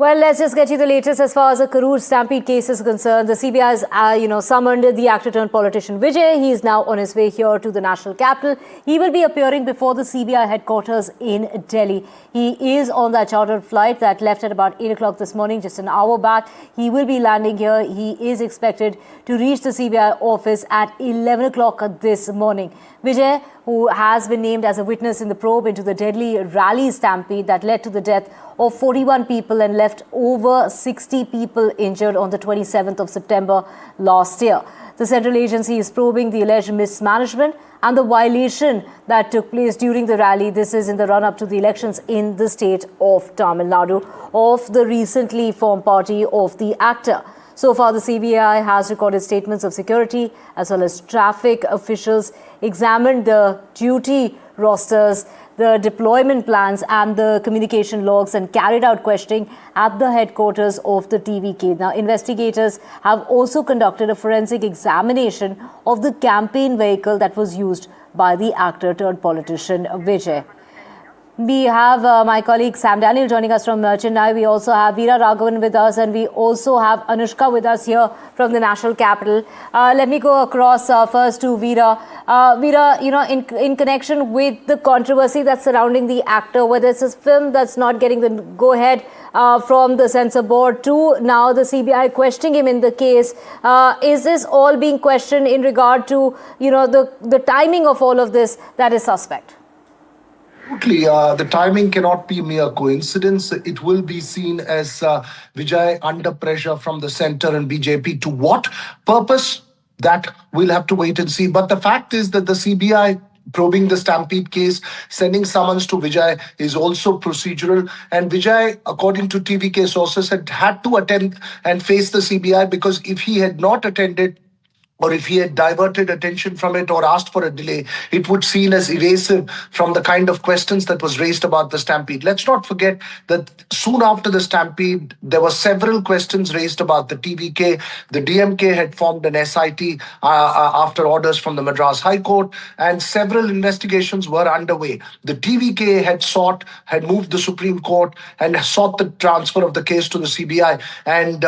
Well, let's just get you the latest as far as the Karur Stampede case is concerned. The CBI has, summoned the actor-turned-politician Vijay. He is now on his way here to the national capital. He will be appearing before the CBI headquarters in Delhi. He is on that chartered flight that left at about 8 o'clock this morning, just an hour back. He will be landing here. He is expected to reach the CBI office at 11 o'clock this morning. Vijay, who has been named as a witness in the probe into the deadly rally stampede that led to the death of 41 people and left over 60 people injured on the 27th of September last year. The central agency is probing the alleged mismanagement and the violation that took place during the rally. This is in the run-up to the elections in the state of Tamil Nadu of the recently formed party of the actor. So far, the CBI has recorded statements of security as well as traffic officials, examined the duty rosters, the deployment plans and the communication logs and carried out questioning at the headquarters of the TVK. Now, investigators have also conducted a forensic examination of the campaign vehicle that was used by the actor-turned-politician Vijay. We have my colleague Sam Daniel joining us from Chennai. We also have Veera Raghavan with us, and we also have Anushka with us here from the national capital. Let me go across first to Veera. Veera, in connection with the controversy that's surrounding the actor, whether it's a film that's not getting the go-ahead from the censor board to now the CBI questioning him in the case, is this all being questioned in regard to, the timing of all of this that is suspect? Absolutely. The timing cannot be mere coincidence. It will be seen as Vijay under pressure from the center and BJP. To what purpose? That we'll have to wait and see. But the fact is that the CBI probing the Stampede case, sending summons to Vijay is also procedural. And Vijay, according to TVK sources, had to attend and face the CBI because if he had not attended, or if he had diverted attention from it or asked for a delay, it would seen as evasive from the kind of questions that was raised about the Stampede. Let's not forget that soon after the Stampede, there were several questions raised about the TVK. The DMK had formed an SIT after orders from the Madras High Court, and several investigations were underway. The TVK had moved the Supreme Court and sought the transfer of the case to the CBI, and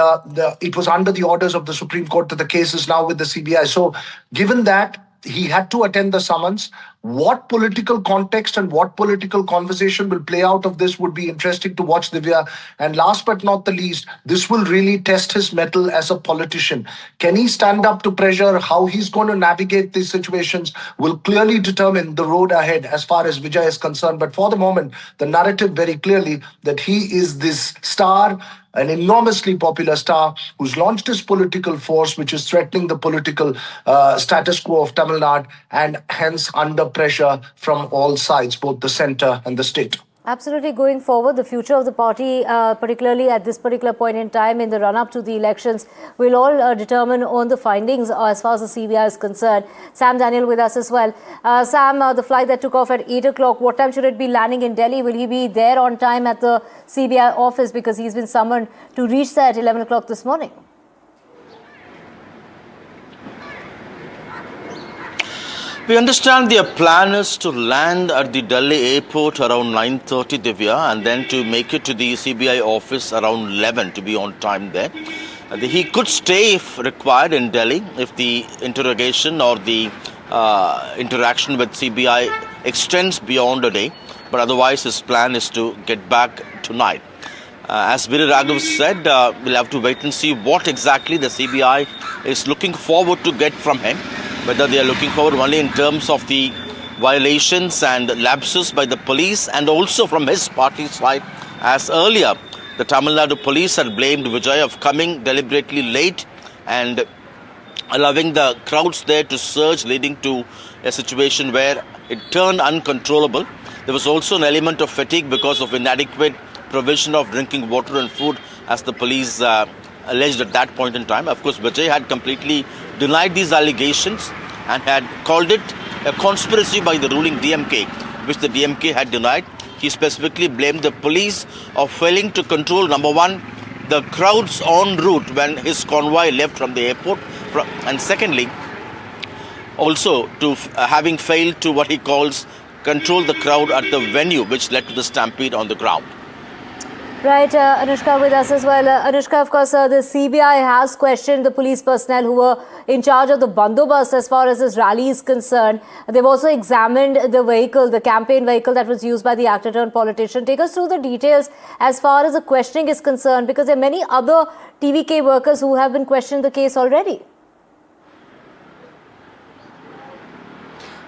it was under the orders of the Supreme Court that the case is now with the CBI. So given that he had to attend the summons, what political context and what political conversation will play out of this would be interesting to watch, Divya. And last but not the least, this will really test his mettle as a politician. Can he stand up to pressure? How he's going to navigate these situations will clearly determine the road ahead as far as Vijay is concerned. But for the moment, the narrative very clearly that he is this star, an enormously popular star who's launched his political force, which is threatening the political status quo of Tamil Nadu, and hence under pressure from all sides, both the centre and the state. Absolutely. Going forward, the future of the party, particularly at this particular point in time in the run-up to the elections, will all determine on the findings as far as the CBI is concerned. Sam Daniel with us as well. Sam, the flight that took off at 8 o'clock, what time should it be landing in Delhi? Will he be there on time at the CBI office because he's been summoned to reach there at 11 o'clock this morning? We understand their plan is to land at the Delhi airport around 9:30, Divya, and then to make it to the CBI office around 11 to be on time there. He could stay if required in Delhi if the interrogation or the interaction with CBI extends beyond a day, but otherwise his plan is to get back tonight. As Veera Raghav said, we'll have to wait and see what exactly the CBI is looking forward to get from him. Whether they are looking forward only in terms of the violations and lapses by the police and also from his party side, as earlier the Tamil Nadu police had blamed Vijay of coming deliberately late and allowing the crowds there to surge, leading to a situation where it turned uncontrollable. There was also an element of fatigue because of inadequate provision of drinking water and food, as the police alleged at that point in time. Of course, Vijay had completely denied these allegations and had called it a conspiracy by the ruling DMK, which the DMK had denied. He specifically blamed the police of failing to control, number one, the crowds en route when his convoy left from the airport, and secondly, also to having failed to what he calls control the crowd at the venue, which led to the stampede on the ground. Right, Anushka with us as well. Anushka, of course, the CBI has questioned the police personnel who were in charge of the bandobast as far as this rally is concerned. They've also examined the vehicle, the campaign vehicle that was used by the actor-turned-politician. Take us through the details as far as the questioning is concerned, because there are many other TVK workers who have been questioned the case already.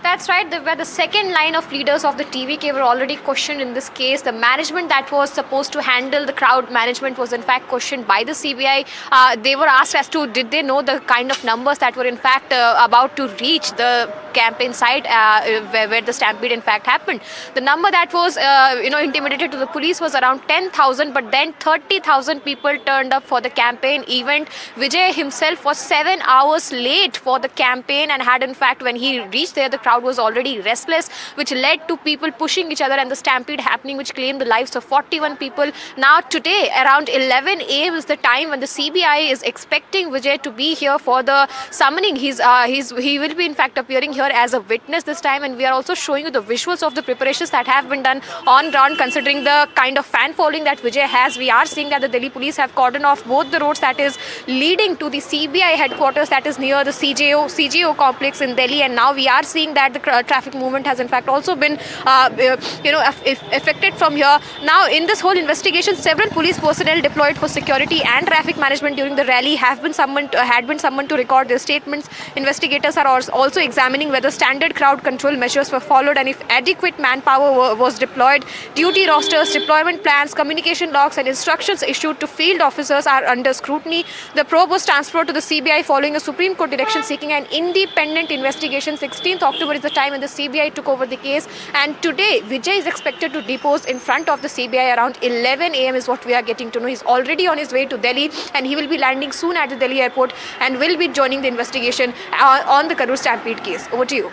That's right. The second line of leaders of the TVK were already questioned in this case. The management that was supposed to handle the crowd management was in fact questioned by the CBI. They were asked as to did they know the kind of numbers that were in fact about to reach the campaign site where the stampede in fact happened. The number that was intimidated to the police was around 10,000, but then 30,000 people turned up for the campaign event. Vijay himself was 7 hours late for the campaign and had in fact, when he reached there, the crowd was already restless, which led to people pushing each other and the stampede happening, which claimed the lives of 41 people. Now today around 11 a.m. is the time when the CBI is expecting Vijay to be here for the summoning. He will be in fact appearing here as a witness this time, and we are also showing you the visuals of the preparations that have been done on ground. Considering the kind of fan following that Vijay has, we are seeing that the Delhi police have cordoned off both the roads that is leading to the CBI headquarters, that is near the CGO complex in Delhi, and now we are seeing that the traffic movement has in fact also been affected from here. Now in this whole investigation, several police personnel deployed for security and traffic management during the rally had been summoned to record their statements. Investigators are also examining whether standard crowd control measures were followed and if adequate manpower was deployed. Duty rosters, deployment plans, communication logs and instructions issued to field officers are under scrutiny. The probe was transferred to the CBI following a Supreme Court direction seeking an independent investigation. 16th October is the time when the CBI took over the case, and today Vijay is expected to depose in front of the CBI around 11 a.m. is what we are getting to know. He's already on his way to Delhi and he will be landing soon at the Delhi airport and will be joining the investigation on the Karur Stampede case. Over to you.